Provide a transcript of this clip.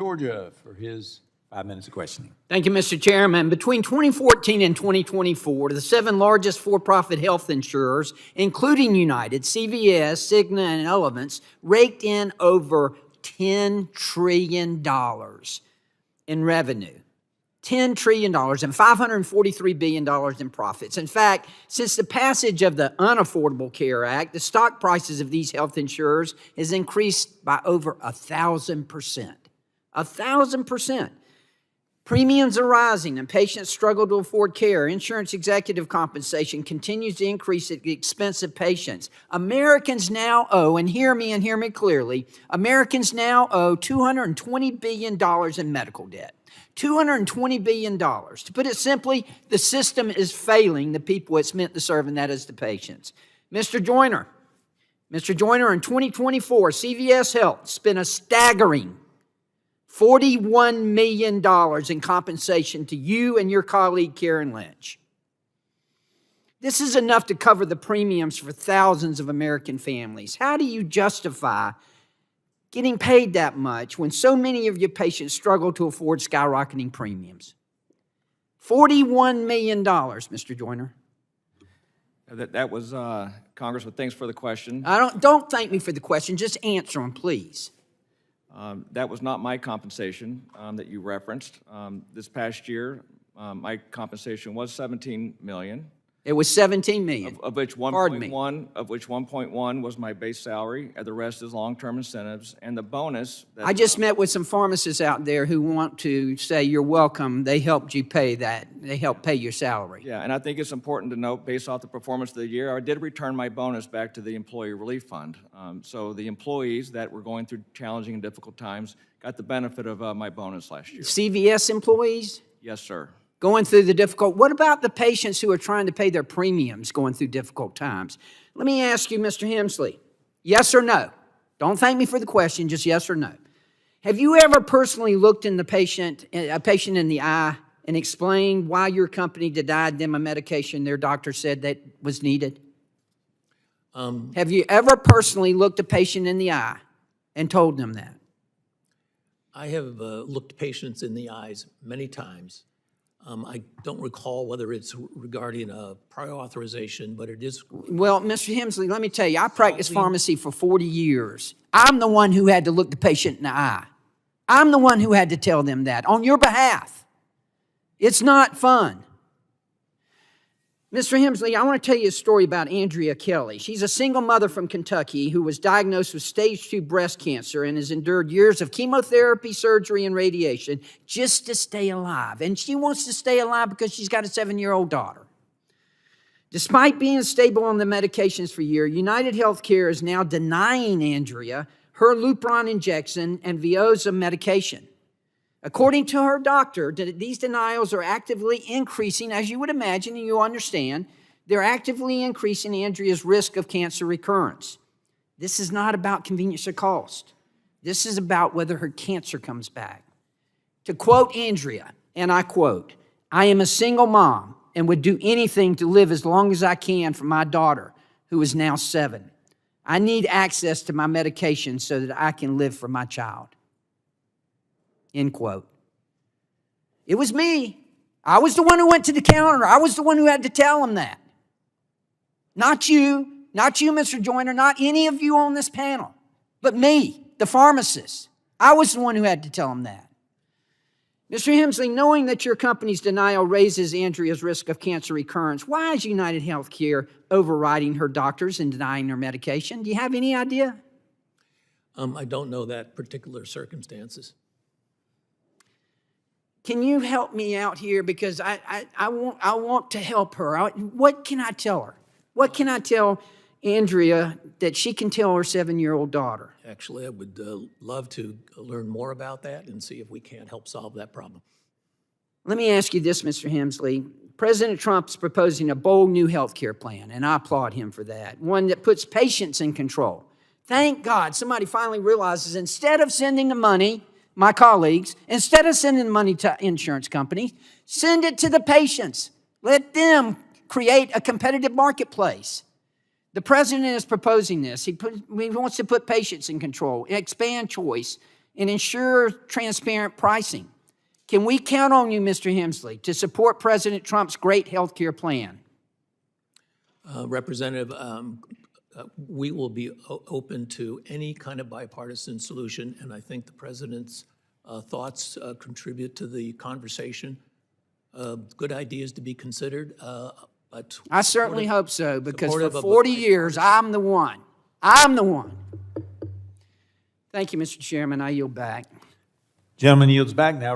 Georgia for his 5 minutes of questioning. Thank you, Mr. Chairman. Between 2014 and 2024, the 7 largest for-profit health insurers, including United, CVS, Cigna, and Elevance, raked in over $10 trillion in revenue. $10 trillion and $543 billion in profits. In fact, since the passage of the Unaffordable Care Act, the stock prices of these health insurers has increased by over 1,000%. 1,000%. Premiums are rising and patients struggle to afford care. Insurance executive compensation continues to increase at the expense of patients. Americans now owe, and hear me clearly, Americans now owe $220 billion in medical debt. $220 billion. To put it simply, the system is failing the people it's meant to serve, and that is the patients. Mr. Joyner, in 2024, CVS Health spent a staggering $41 million in compensation to you and your colleague, Karen Lynch. This is enough to cover the premiums for thousands of American families. How do you justify getting paid that much when so many of your patients struggle to afford skyrocketing premiums? $41 million, Mr. Joyner. That was, Congressman, thanks for the question. Don't thank me for the question, just answer them, please. That was not my compensation that you referenced. This past year, my compensation was $17 million. It was $17 million. Of which 1.1 was my base salary, and the rest is long-term incentives, and the bonus. I just met with some pharmacists out there who want to say you're welcome. They helped you pay that. They helped pay your salary. Yeah, and I think it's important to note, based off the performance of the year, I did return my bonus back to the Employee Relief Fund. So the employees that were going through challenging and difficult times got the benefit of my bonus last year. CVS employees? Yes, sir. Going through the difficult. What about the patients who are trying to pay their premiums going through difficult times? Let me ask you, Mr. Hemsley, yes or no? Don't thank me for the question, just yes or no. Have you ever personally looked in a patient in the eye and explained why your company denied them a medication their doctor said that was needed? Have you ever personally looked a patient in the eye and told them that? I have looked patients in the eyes many times. I don't recall whether it's regarding a prior authorization, but it is. Well, Mr. Hemsley, let me tell you, I practiced pharmacy for 40 years. I'm the one who had to look the patient in the eye. I'm the one who had to tell them that on your behalf. It's not fun. Mr. Hemsley, I want to tell you a story about Andrea Kelly. She's a single mother from Kentucky who was diagnosed with stage 2 breast cancer and has endured years of chemotherapy, surgery, and radiation just to stay alive. And she wants to stay alive because she's got a 7-year-old daughter. Despite being stable on the medications for a year, UnitedHealth is now denying Andrea her Lupron injection and Veoza medication. According to her doctor, these denials are actively increasing, as you would imagine and you understand, they're actively increasing Andrea's risk of cancer recurrence. This is not about convenience or cost. This is about whether her cancer comes back. To quote Andrea, and I quote, "I am a single mom and would do anything to live as long as I can for my daughter, who is now 7. I need access to my medication so that I can live for my child." End quote. It was me. I was the one who went to the counter. I was the one who had to tell him that. Not you, Mr. Joyner, not any of you on this panel, but me, the pharmacist. I was the one who had to tell him that. Mr. Hemsley, knowing that your company's denial raises Andrea's risk of cancer recurrence, why is UnitedHealth overriding her doctors and denying her medication? Do you have any idea? I don't know that particular circumstances. Can you help me out here? Because I want to help her. What can I tell her? What can I tell Andrea that she can tell her 7-year-old daughter? Actually, I would love to learn more about that and see if we can't help solve that problem. Let me ask you this, Mr. Hemsley. President Trump's proposing a bold new health care plan, and I applaud him for that, one that puts patients in control. Thank God somebody finally realizes instead of sending the money, my colleagues, instead of sending money to insurance companies, send it to the patients. Let them create a competitive marketplace. The president is proposing this. He wants to put patients in control, expand choice, and ensure transparent pricing. Can we count on you, Mr. Hemsley, to support President Trump's great health care plan? Representative, we will be open to any kind of bipartisan solution, and I think the president's thoughts contribute to the conversation. Good ideas to be considered, but I certainly hope so, because for supportive of a 40 years, I'm the one. I'm the one. Thank you, Mr. Chairman. I yield back. Gentleman yields back now.